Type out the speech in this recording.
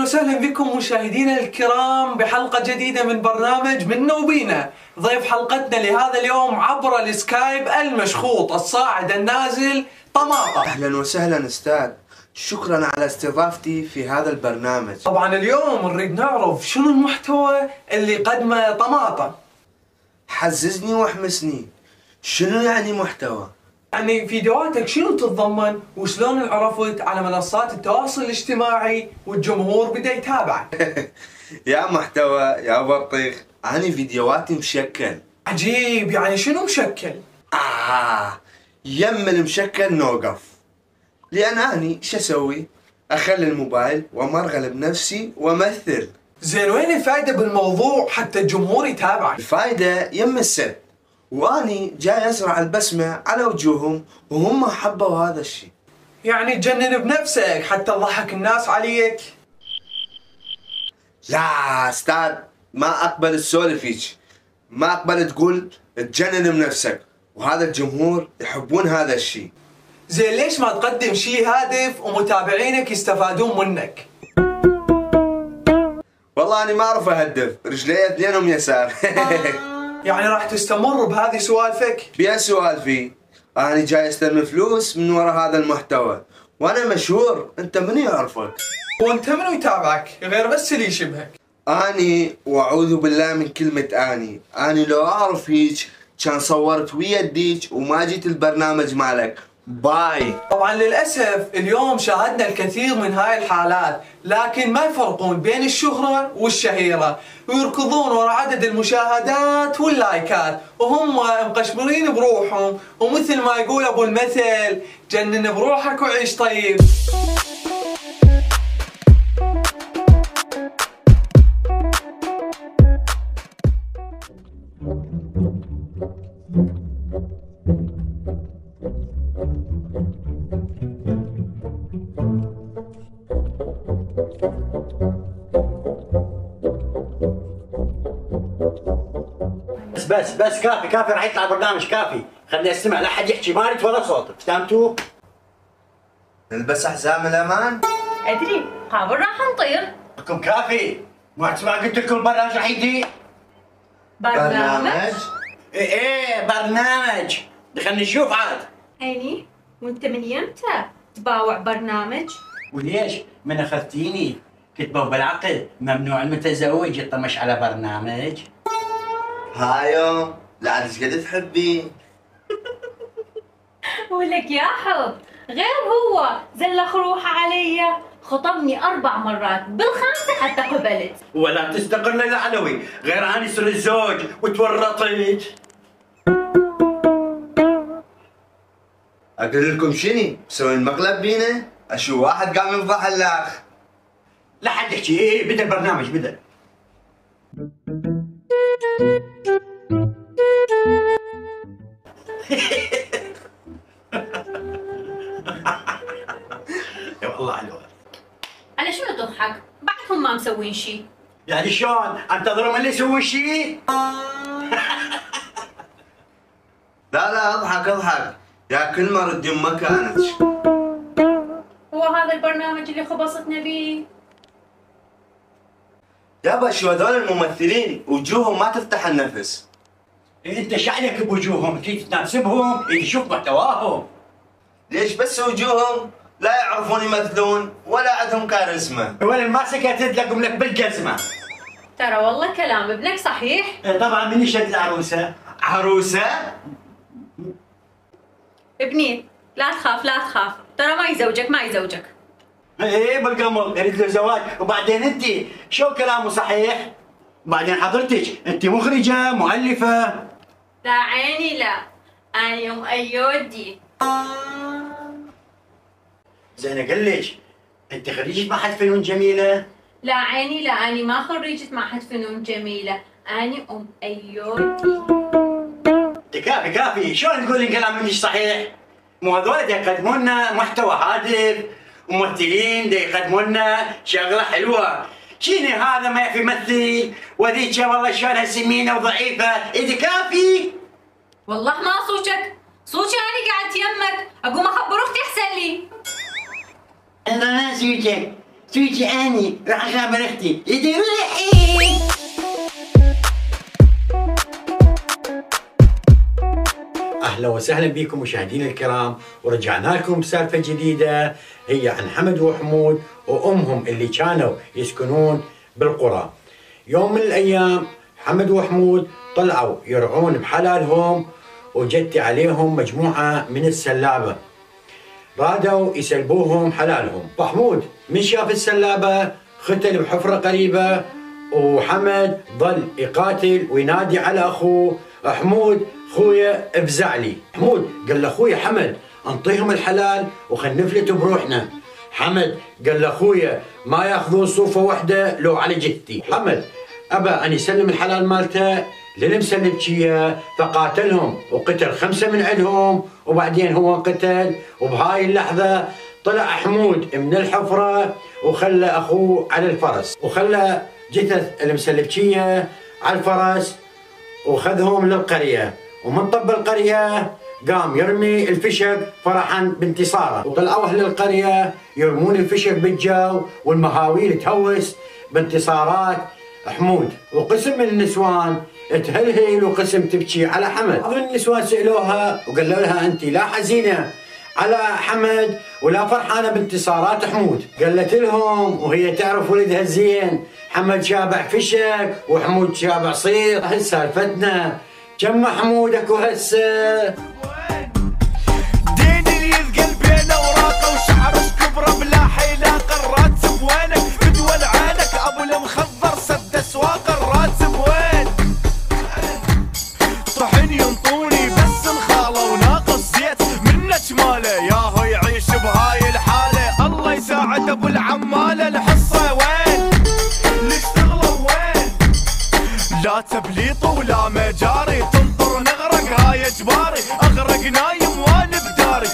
وسهلا بكم مشاهدينا الكرام بحلقة جديدة من برنامج منا وبينا. ضيف حلقتنا لهذا اليوم عبر السكايب المشخوط الصاعد النازل طماطة. أهلا وسهلا أستاذ، شكرا على استضافتي في هذا البرنامج. طبعا اليوم نريد نعرف شنو المحتوى اللي قدمه طماطة. حززني واحمسني، شنو يعني محتوى؟ يعني فيديوهاتك شنو تتضمن وشلون عرفت على منصات التواصل الاجتماعي والجمهور بدأ يتابعك؟ يا محتوى يا بطيخ، أنا فيديوهاتي مشكل. عجيب، يعني شنو مشكل؟ يم المشكل نوقف، لأن أني شو أسوي؟ أخلي الموبايل وأمرغل بنفسي وأمثل. زين وين الفائدة بالموضوع حتى الجمهور يتابعك؟ الفائدة يم السد، وأني جاي أزرع البسمة على وجوههم وهم حبوا هذا الشيء. يعني تجنن بنفسك حتى تضحك الناس عليك؟ لا أستاذ، ما أقبل السولف هيك، ما أقبل تقول تجنن بنفسك، وهذا الجمهور يحبون هذا الشيء. زين ليش ما تقدم شيء هادف ومتابعينك يستفادون منك؟ والله أنا ما أعرف أهدف، رجلي اثنينهم يسار. يعني راح تستمر بهذه سوالفك؟ بيا سوالفي، أنا جاي أستلم فلوس من وراء هذا المحتوى، وأنا مشهور، أنت من يعرفك؟ وأنت منو يتابعك غير بس اللي يشبهك؟ أني وأعوذ بالله من كلمة أني لو أعرف هيك كان صورت ويا الديك وما جيت البرنامج مالك. باي. طبعا للأسف اليوم شاهدنا الكثير من هاي الحالات، لكن ما يفرقون بين الشهرة والشهيرة، ويركضون وراء عدد المشاهدات واللايكات، وهم مقشمرين بروحهم، ومثل ما يقول أبو المثل جنن بروحك وعيش طيب. بس كافي راح يطلع البرنامج، كافي خليني اسمع، لا حد يحكي، ما اريد ولا صوت، فهمتوا؟ نلبس حزام الأمان؟ ادري قابل راح نطير. لكم كافي، ما تسمع قلت لكم البرنامج راح يجي؟ برنامج؟ ايه برنامج، خلينا نشوف عاد. عيني وانت من يمتى تباوع برنامج؟ وليش؟ من اخذتيني كتبوا بالعقل ممنوع المتزوج يطمش على برنامج. هايو لا عاد ايش قد تحبي؟ ولك يا حب غير هو زلخ روحه علي، خطبني 4 مرات، بالخامسة حتى قبلت. ولا تستقر ليلى علوي غير اني صرت زوج وتورطت. اقول لكم شني؟ مسوي المقلب بينا؟ اشوف واحد قام يفضح الاخ. لا حد يحكي، ايه بدا البرنامج بدا. يا والله حلوة. على شنو تضحك؟ بعدهم ما مسوين شيء. يعني شلون؟ انتظروا اللي يسوي شيء؟ لا اضحك، يا كل ما رد مكانك. هو هذا البرنامج اللي خبصتنا بيه؟ يابا شو هذول الممثلين وجوههم ما تفتح النفس. انت شعلك بوجوههم، تيجي تناسبهم، تيجي تشوف محتواهم. ليش بس وجوههم لا يعرفون يمثلون ولا عندهم كاريزما؟ وين الماسكه تدلقم لك بالجزمه. ترى والله كلام ابنك صحيح. طبعا من يشد العروسه؟ عروسه؟ ابني لا تخاف، ترى ما يزوجك. ايه بالقمر يريد له زواج، وبعدين انت شو كلامه صحيح؟ بعدين حضرتك انت مخرجه مؤلفه. لا عيني لا، أنا أم أيودي. زين اقول لك، انت خريجه معهد فنون جميله؟ لا عيني لا، أنا ما خريجة معهد فنون جميلة، أنا أم أيودي. كافي شلون تقولين كلام مش صحيح؟ مو هذول يقدمون لنا محتوى هادف، وممثلين يقدمون لنا شغله حلوه، شيني هذا ما يعرف يمثل، وذيك والله شلونها سمينه وضعيفه، اذا كافي. والله ما صوتك أنا قاعد يمك، أقوم أخبر أختي أحسن لي. انا ما صوتك، تويجي اني راح اقابل اختي يديروا لي حين. اهلا وسهلا بكم مشاهدينا الكرام، ورجعنا لكم بسالفه جديده هي عن حمد وحمود وامهم اللي كانوا يسكنون بالقرى. يوم من الايام حمد وحمود طلعوا يرعون بحلالهم، وجت عليهم مجموعه من السلابه رادوا يسلبوهم حلالهم. فحمود من شاف السلابه ختل بحفره قريبه، وحمد ظل يقاتل وينادي على اخوه حمود خويا افزعلي. حمود قال لاخويا حمد انطيهم الحلال وخل نفلت بروحنا. حمد قال لاخويا ما ياخذون صوفه وحده لو على جهتي. حمد ابى ان يسلم الحلال مالته للمسلبجيه، فقاتلهم وقتل 5 من عندهم، وبعدين هو قتل. وبهاي اللحظه طلع حمود من الحفره وخلى اخوه على الفرس، وخلى جثث المسلبجيه على الفرس وخذهم للقريه. ومن طب القريه قام يرمي الفشق فرحا بانتصاره، وطلعوا اهل القريه يرمون الفشق بالجو، والمهاويل تهوس بانتصارات حمود. وقسم من النسوان تهلهل وقسم تبكي على حمد. بعض النسوان سالوها وقالوا لها انت لا حزينه على حمد ولا فرحانه بانتصارات حمود. قالت لهم وهي تعرف ولدها زين، حمد شابع فشق وحمود شابع صير. هسه سالفتنا كم حمودك وهسه دين اللي يثقل بين اوراقه وشعرك كبره بلا حيله. الراتب وينك بدول عينك ابو المخضر سد اسواق. الراتب وين طحن ينطوني بس الخاله وناقص زيت منك ماله. ياهو يعيش بهاي الحاله الله يساعد ابو العماله. الحصه وين اللي اشتغلوا وين؟ لا تبليط ولا مجاري تنطر نغرق هاي اجباري. اغرق نايم وانا بداري